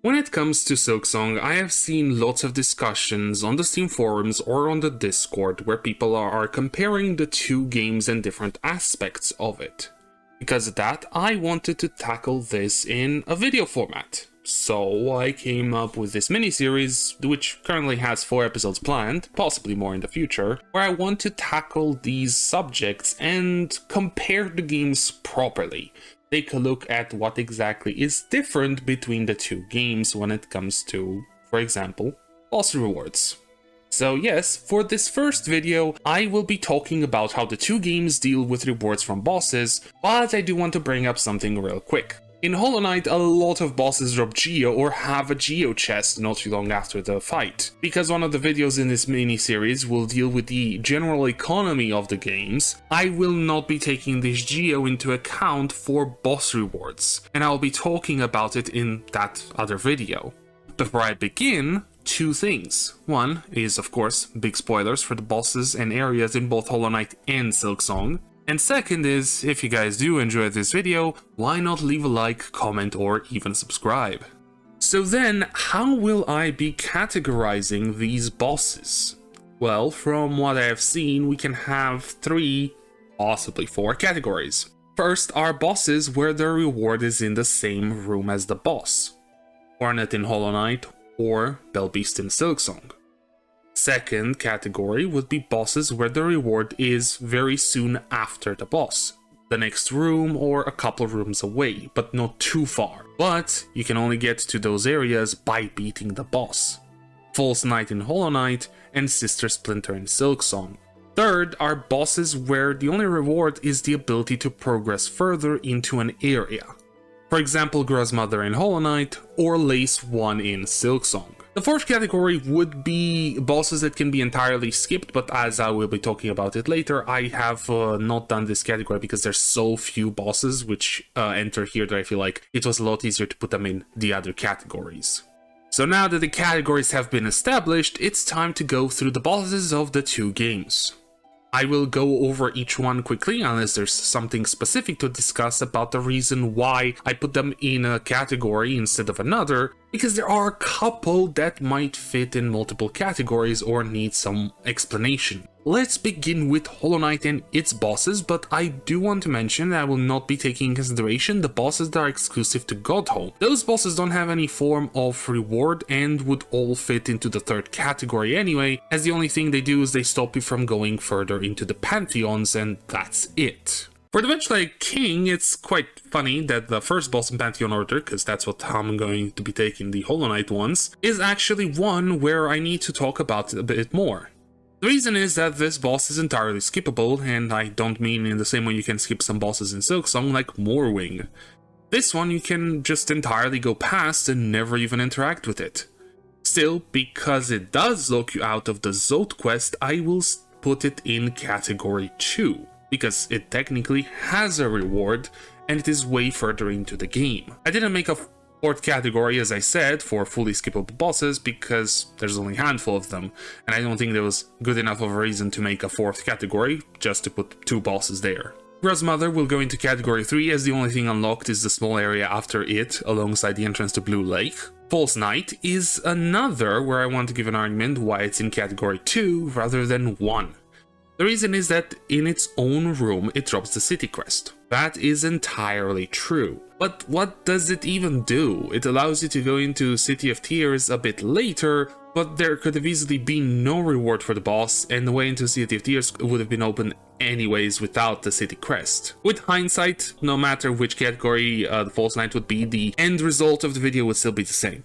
When it comes to Silksong, I have seen lots of discussions on the Steam forums or on the Discord where people are comparing the two games and different aspects of it. Because of that, I wanted to tackle this in a video format. So I came up with this miniseries, which currently has 4 episodes planned, possibly more in the future, where I want to tackle these subjects and compare the games properly. Take a look at what exactly is different between the two games when it comes to, for example, boss rewards. So yes, for this first video, I will be talking about how the two games deal with rewards from bosses, but I do want to bring up something real quick. In Hollow Knight, a lot of bosses drop Geo or have a Geo chest not too long after the fight. Because one of the videos in this mini-series will deal with the general economy of the games, I will not be taking this Geo into account for boss rewards, and I'll be talking about it in that other video. Before I begin, 2 things. One is, of course, big spoilers for the bosses and areas in both Hollow Knight and Silksong. And second is, if you guys do enjoy this video, why not leave a like, comment, or even subscribe? So then, how will I be categorizing these bosses? Well, from what I have seen, we can have 3, possibly 4 categories. First are bosses where the reward is in the same room as the boss. Hornet in Hollow Knight or Bellbeast in Silksong. Second category would be bosses where the reward is very soon after the boss. The next room or a couple of rooms away, but not too far. But you can only get to those areas by beating the boss. False Knight in Hollow Knight and Sister Splinter in Silksong. Third are bosses where the only reward is the ability to progress further into an area. For example, Grozmother in Hollow Knight or Lace 1 in Silksong. The fourth category would be bosses that can be entirely skipped, but as I will be talking about it later, I have not done this category because there's so few bosses which enter here that I feel like it was a lot easier to put them in the other categories. So now that the categories have been established, it's time to go through the bosses of the two games. I will go over each one quickly unless there's something specific to discuss about the reason why I put them in a category instead of another, because there are a couple that might fit in multiple categories or need some explanation. Let's begin with Hollow Knight and its bosses, but I do want to mention that I will not be taking in consideration the bosses that are exclusive to Godhome. Those bosses don't have any form of reward and would all fit into the third category anyway, as the only thing they do is they stop you from going further into the Pantheons, and that's it. For the Vengefly King, it's quite funny that the first boss in Pantheon order, because that's what I'm going to be taking the Hollow Knight ones, is actually one where I need to talk about it a bit more. The reason is that this boss is entirely skippable, and I don't mean in the same way you can skip some bosses in Silksong like Morwing. This one you can just entirely go past and never even interact with it. Still, because it does lock you out of the Zote quest, I will put it in category 2. Because it technically has a reward, and it is way further into the game. I didn't make a 4th category, as I said, for fully skippable bosses, because there's only a handful of them, and I don't think there was good enough of a reason to make a 4th category, just to put 2 bosses there. Grozmother will go into category 3, as the only thing unlocked is the small area after it, alongside the entrance to Blue Lake. False Knight is another where I want to give an argument why it's in category 2 rather than 1. The reason is that in its own room it drops the city crest. That is entirely true. But what does it even do? It allows you to go into City of Tears a bit later, but there could have easily been no reward for the boss, and the way into City of Tears would have been open anyways without the city crest. With hindsight, no matter which category the False Knight would be, the end result of the video would still be the same.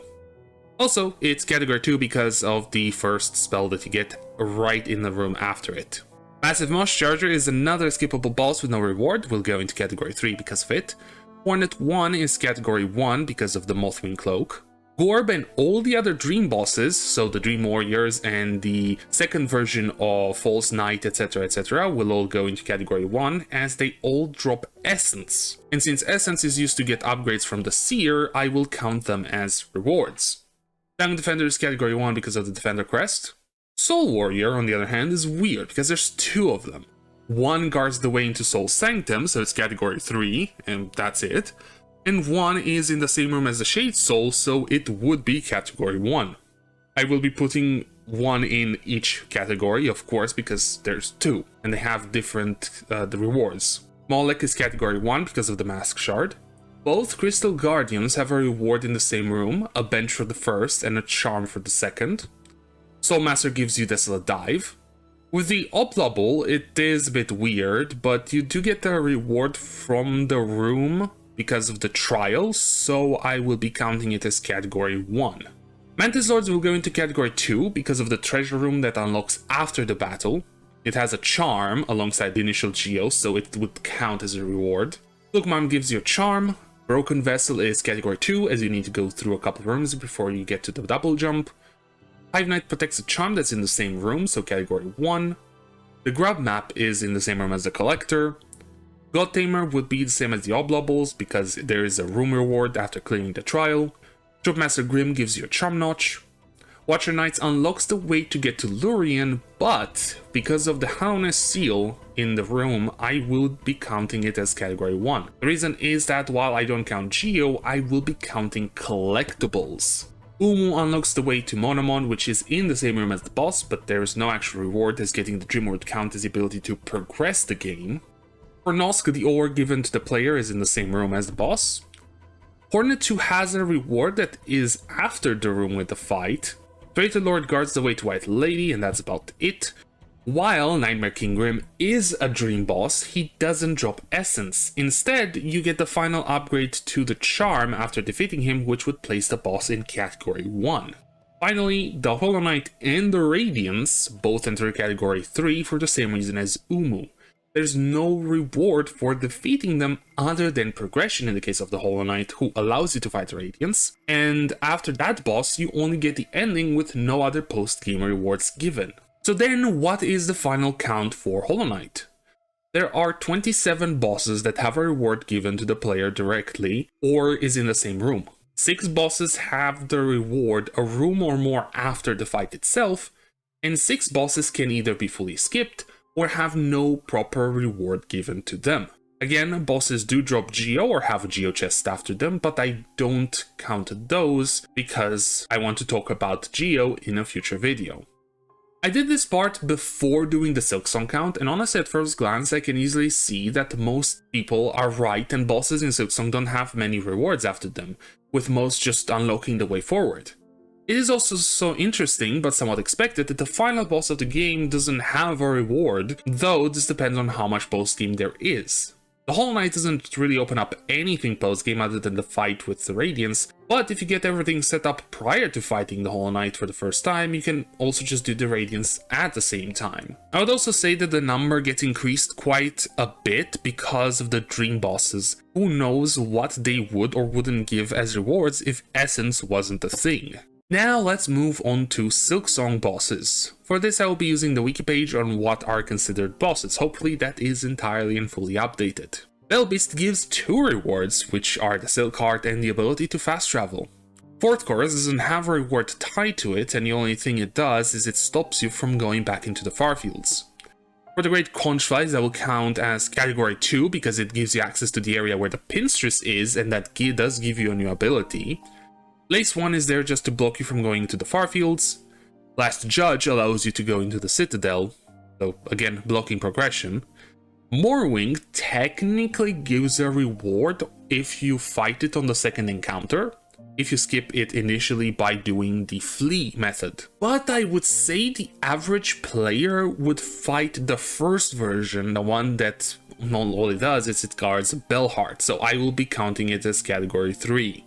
Also, it's category 2 because of the first spell that you get right in the room after it. Massive Moss Charger is another skippable boss with no reward, will go into category 3 because of it. Hornet 1 is category 1 because of the Mothwing Cloak. Gorb and all the other Dream bosses, so the Dream Warriors and the second version of False Knight, etc, will all go into category 1 as they all drop Essence. And since Essence is used to get upgrades from the Seer, I will count them as rewards. Young Defender is category 1 because of the Defender crest. Soul Warrior, on the other hand, is weird because there's 2 of them. One guards the way into Soul Sanctum, so it's category 3, and that's it. And 1 is in the same room as the Shade Soul, so it would be category 1. I will be putting 1 in each category, of course, because there's 2, and they have different the rewards. Molek is category 1 because of the Mask Shard. Both Crystal Guardians have a reward in the same room, a bench for the first and a charm for the second. Soulmaster gives you Desolate Dive. With the Oblobble, it is a bit weird, but you do get a reward from the room because of the trial, so I will be counting it as category 1. Mantis Lords will go into category 2 because of the treasure room that unlocks after the battle. It has a charm alongside the initial Geo, so it would count as a reward. Lookmom gives you a charm. Broken Vessel is category 2, as you need to go through a couple rooms before you get to the double jump. Hive Knight protects a charm that's in the same room, so category 1. The Grub Map is in the same room as the Collector. God Tamer would be the same as the Oblobbles, because there is a room reward after clearing the trial. Shopmaster Grim gives you a Charm Notch. Watcher Knights unlocks the way to get to Lurien, but because of the Hallownest Seal in the room, I will be counting it as category 1. The reason is that while I don't count Geo, I will be counting collectibles. Umu unlocks the way to Monomon, which is in the same room as the boss, but there is no actual reward, as getting the Dream World count as the ability to progress the game. For Nosk, the ore given to the player is in the same room as the boss. Hornet 2 has a reward that is after the room with the fight. Traitor Lord guards the way to White Lady, and that's about it. While Nightmare King Grim is a dream boss, he doesn't drop essence. Instead, you get the final upgrade to the charm after defeating him, which would place the boss in category 1. Finally, the Hollow Knight and the Radiance both enter category 3 for the same reason as Umu. There's no reward for defeating them other than progression in the case of the Hollow Knight, who allows you to fight Radiance, and after that boss you only get the ending with no other post-game rewards given. So then, what is the final count for Hollow Knight? There are 27 bosses that have a reward given to the player directly, or is in the same room. 6 bosses have the reward a room or more after the fight itself, and 6 bosses can either be fully skipped, or have no proper reward given to them. Again, bosses do drop Geo or have a Geo chest after them, but I don't count those because I want to talk about Geo in a future video. I did this part before doing the Silksong count, and honestly at first glance I can easily see that most people are right and bosses in Silksong don't have many rewards after them, with most just unlocking the way forward. It is also so interesting, but somewhat expected, that the final boss of the game doesn't have a reward, though this depends on how much post-game there is. The Hollow Knight doesn't really open up anything post-game other than the fight with the Radiance, but if you get everything set up prior to fighting the Hollow Knight for the first time, you can also just do the Radiance at the same time. I would also say that the number gets increased quite a bit because of the Dream Bosses. Who knows what they would or wouldn't give as rewards if Essence wasn't a thing. Now let's move on to Silksong bosses. For this I will be using the wiki page on what are considered bosses, hopefully that is entirely and fully updated. Bellbeast gives 2 rewards, which are the Silk Heart and the ability to fast travel. Fourth Chorus doesn't have a reward tied to it, and the only thing it does is it stops you from going back into the Farfields. For the Great Conchflies I will count as category 2 because it gives you access to the area where the Pinstress is, and that does give you a new ability. Lace 1 is there just to block you from going into the Farfields. Last Judge allows you to go into the Citadel, so again blocking progression. Morwing technically gives a reward if you fight it on the second encounter, if you skip it initially by doing the Flee method. But I would say the average player would fight the first version, the one that all it does is it guards Bellheart, so I will be counting it as category 3.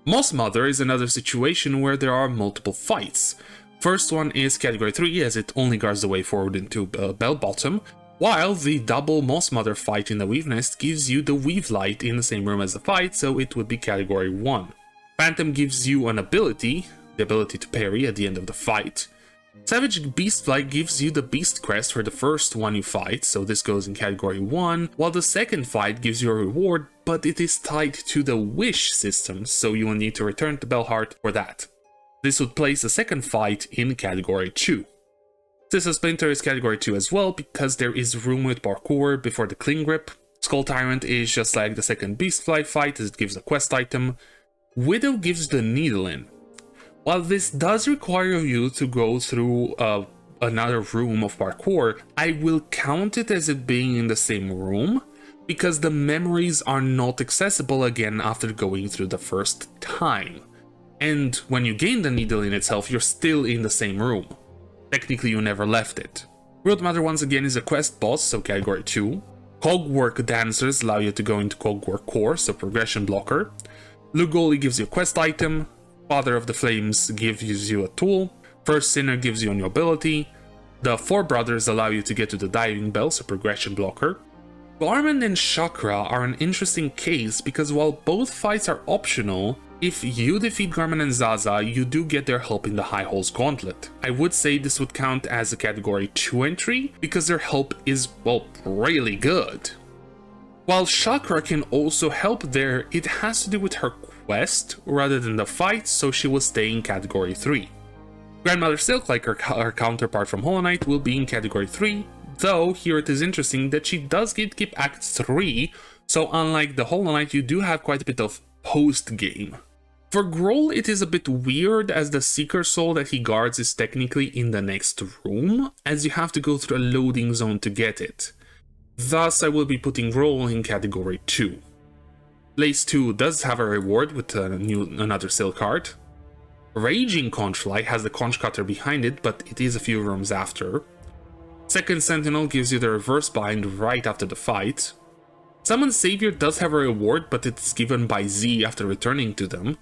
Moss Mother is another situation where there are multiple fights. First one is category 3 as it only guards the way forward into Bell Bottom, while the double Moss Mother fight in the Weave Nest gives you the Weave Light in the same room as the fight, so it would be category 1. Phantom gives you an ability, the ability to parry at the end of the fight. Savage Beastfly gives you the Beast Crest for the first one you fight, so this goes in category 1, while the second fight gives you a reward, but it is tied to the Wish system, so you will need to return to Bellheart for that. This would place the second fight in category 2. Sister Splinter is category 2 as well, because there is room with parkour before the Cling Grip. Skull Tyrant is just like the second Beastfly fight, as it gives a quest item. Widow gives the needle in. While this does require you to go through another room of parkour, I will count it as it being in the same room, because the memories are not accessible again after going through the first time. And when you gain the needle in itself, you're still in the same room. Technically, you never left it. Roadmother once again is a quest boss, so category 2. Cogwork Dancers allow you to go into Cogwork Core, so progression blocker. Lugoli gives you a quest item. Father of the Flames gives you a tool. First Sinner gives you a new ability. The Four Brothers allow you to get to the Diving Bell, so progression blocker. Garmin and Chakra are an interesting case because while both fights are optional, if you defeat Garmin and Zaza, you do get their help in the High Holes Gauntlet. I would say this would count as a category 2 entry because their help is, well, really good. While Chakra can also help there, it has to do with her quest rather than the fight, so she will stay in category 3. Grandmother Silk, like her counterpart from Hollow Knight, will be in category 3, though here it is interesting that she does gatekeep Act 3, so unlike the Hollow Knight, you do have quite a bit of post-game. For Grohl, it is a bit weird as the Seeker Soul that he guards is technically in the next room, as you have to go through a loading zone to get it. Thus, I will be putting Grohl in category 2. Blaze 2 does have a reward with another Silk Heart. Raging Conchfly has the Conch Cutter behind it, but it is a few rooms after. Second Sentinel gives you the reverse bind right after the fight. Summon Savior does have a reward, but it's given by Z after returning to them.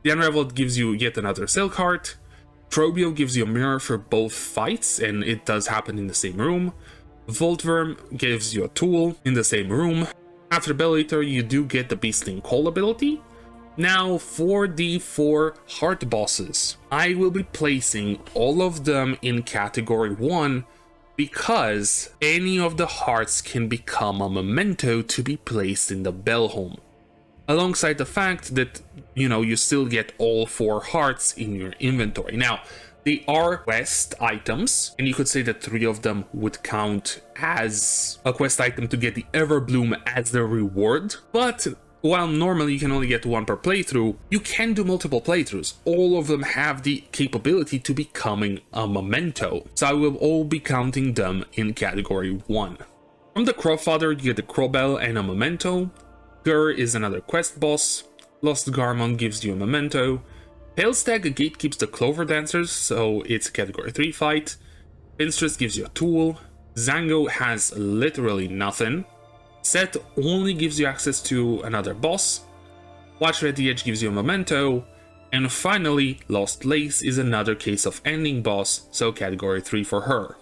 The Unraveled gives you yet another Silk Heart. Trobio gives you a mirror for both fights, and it does happen in the same room. Voltworm gives you a tool in the same room. After Bell Eater, you do get the Beastling Call ability. Now, for the 4 heart bosses, I will be placing all of them in category 1 because any of the hearts can become a memento to be placed in the Bell Home. Alongside the fact that, you still get all 4 hearts in your inventory. Now, they are quest items, and you could say that 3 of them would count as a quest item to get the Everbloom as the reward, but while normally you can only get 1 per playthrough, you can do multiple playthroughs. All of them have the capability to becoming a memento, so I will all be counting them in category 1. From the Crowfather, you get the Crowbell and a memento. Gur is another quest boss. Lost Garmon gives you a memento. Palestag gatekeeps the Clover Dancers, so it's a category 3 fight. Pinstress gives you a tool. Zango has literally nothing. Set only gives you access to another boss. Watcher at the Edge gives you a memento. And finally, Lost Lace is another case of ending boss, so category 3 for her.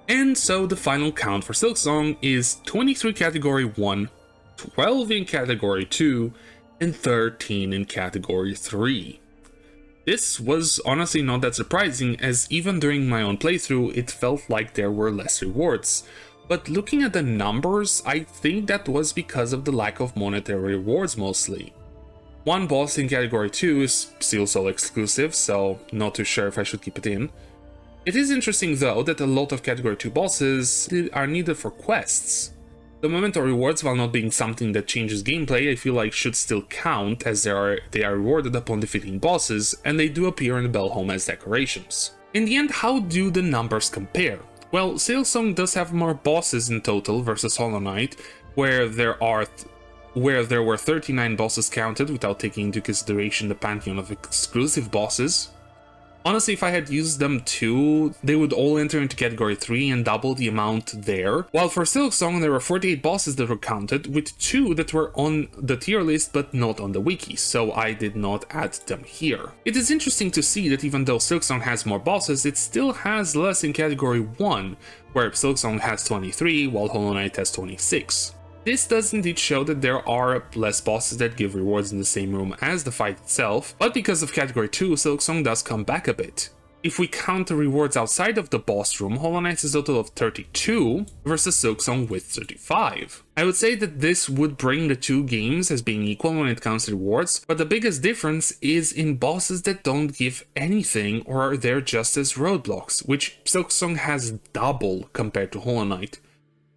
And so the final count for Silksong is 23 category 1, 12 in category 2, and 13 in category 3. This was honestly not that surprising, as even during my own playthrough it felt like there were less rewards. But looking at the numbers, I think that was because of the lack of monetary rewards mostly. One boss in category 2 is Steel Soul exclusive, so not too sure if I should keep it in. It is interesting though that a lot of category 2 bosses are needed for quests. The memento rewards, while not being something that changes gameplay, I feel like should still count, as they are rewarded upon defeating bosses, and they do appear in the Bell Home as decorations. In the end, how do the numbers compare? Well, Silksong does have more bosses in total versus Hollow Knight, where there were 39 bosses counted without taking into consideration the pantheon of exclusive bosses. Honestly, if I had used them too, they would all enter into category 3 and double the amount there. While for Silksong, there were 48 bosses that were counted, with 2 that were on the tier list but not on the wiki, so I did not add them here. It is interesting to see that even though Silksong has more bosses, it still has less in category 1, where Silksong has 23 while Hollow Knight has 26. This does indeed show that there are less bosses that give rewards in the same room as the fight itself, but because of category 2, Silksong does come back a bit. If we count the rewards outside of the boss room, Hollow Knight is a total of 32 versus Silksong with 35. I would say that this would bring the 2 games as being equal when it comes to rewards, but the biggest difference is in bosses that don't give anything or are there just as roadblocks, which Silksong has double compared to Hollow Knight.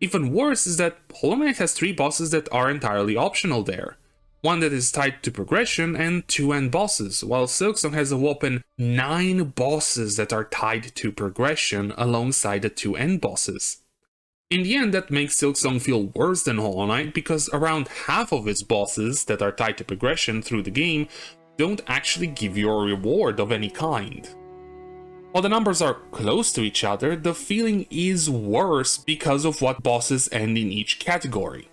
Even worse is that Hollow Knight has 3 bosses that are entirely optional there. One that is tied to progression and 2 end bosses, while Silksong has a whopping 9 bosses that are tied to progression alongside the 2 end bosses. In the end, that makes Silksong feel worse than Hollow Knight because around half of its bosses that are tied to progression through the game don't actually give you a reward of any kind. While the numbers are close to each other, the feeling is worse because of what bosses end in each category.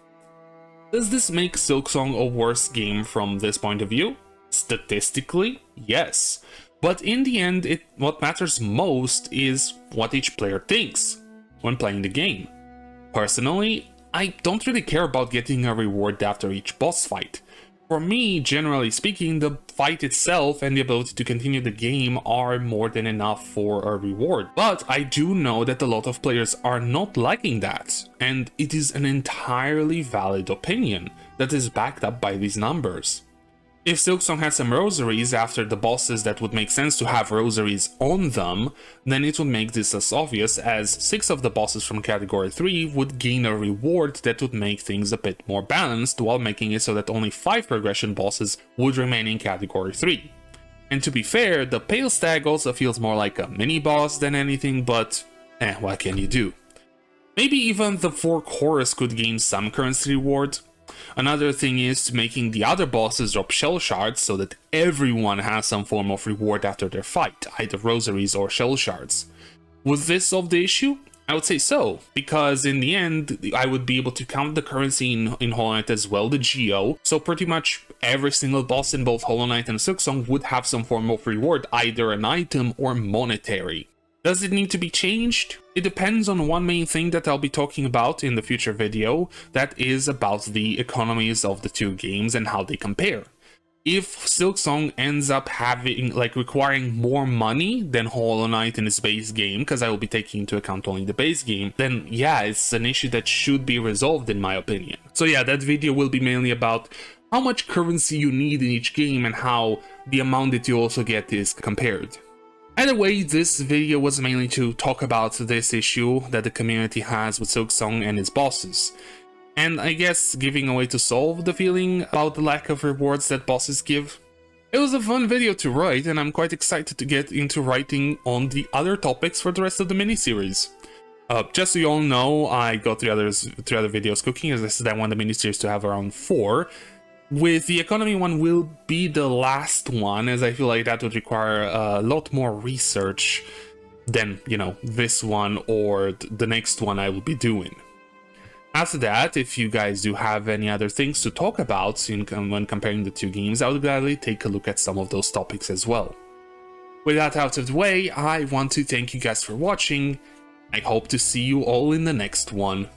Does this make Silksong a worse game from this point of view? Statistically, yes. But in the end, what matters most is what each player thinks when playing the game. Personally, I don't really care about getting a reward after each boss fight. For me, generally speaking, the fight itself and the ability to continue the game are more than enough for a reward. But I do know that a lot of players are not liking that, and it is an entirely valid opinion that is backed up by these numbers. If Silksong had some rosaries after the bosses that would make sense to have rosaries on them, then it would make this as obvious as 6 of the bosses from category 3 would gain a reward that would make things a bit more balanced, while making it so that only 5 progression bosses would remain in category 3. And to be fair, the Pale Stag also feels more like a mini-boss than anything, but what can you do? Maybe even the 4 chorus could gain some currency reward. Another thing is making the other bosses drop shell shards so that everyone has some form of reward after their fight, either rosaries or shell shards. Would this solve the issue? I would say so, because in the end, I would be able to count the currency in Hollow Knight as well, the Geo, so pretty much every single boss in both Hollow Knight and Silksong would have some form of reward, either an item or monetary. Does it need to be changed? It depends on one main thing that I'll be talking about in the future video, that is about the economies of the 2 games and how they compare. If Silksong ends up requiring more money than Hollow Knight in its base game, because I will be taking into account only the base game, then yeah, it's an issue that should be resolved in my opinion. So yeah, that video will be mainly about how much currency you need in each game and how the amount that you also get is compared. Either way, this video was mainly to talk about this issue that the community has with Silksong and its bosses. And I guess giving a way to solve the feeling about the lack of rewards that bosses give. It was a fun video to write, and I'm quite excited to get into writing on the other topics for the rest of the miniseries. Just so you all know, I got 3 other videos cooking, as I said I want the miniseries to have around 4. With the economy one will be the last one, as I feel like that would require a lot more research than, this one or the next one I will be doing. After that, if you guys do have any other things to talk about when comparing the 2 games, I would gladly take a look at some of those topics as well. With that out of the way, I want to thank you guys for watching. I hope to see you all in the next one.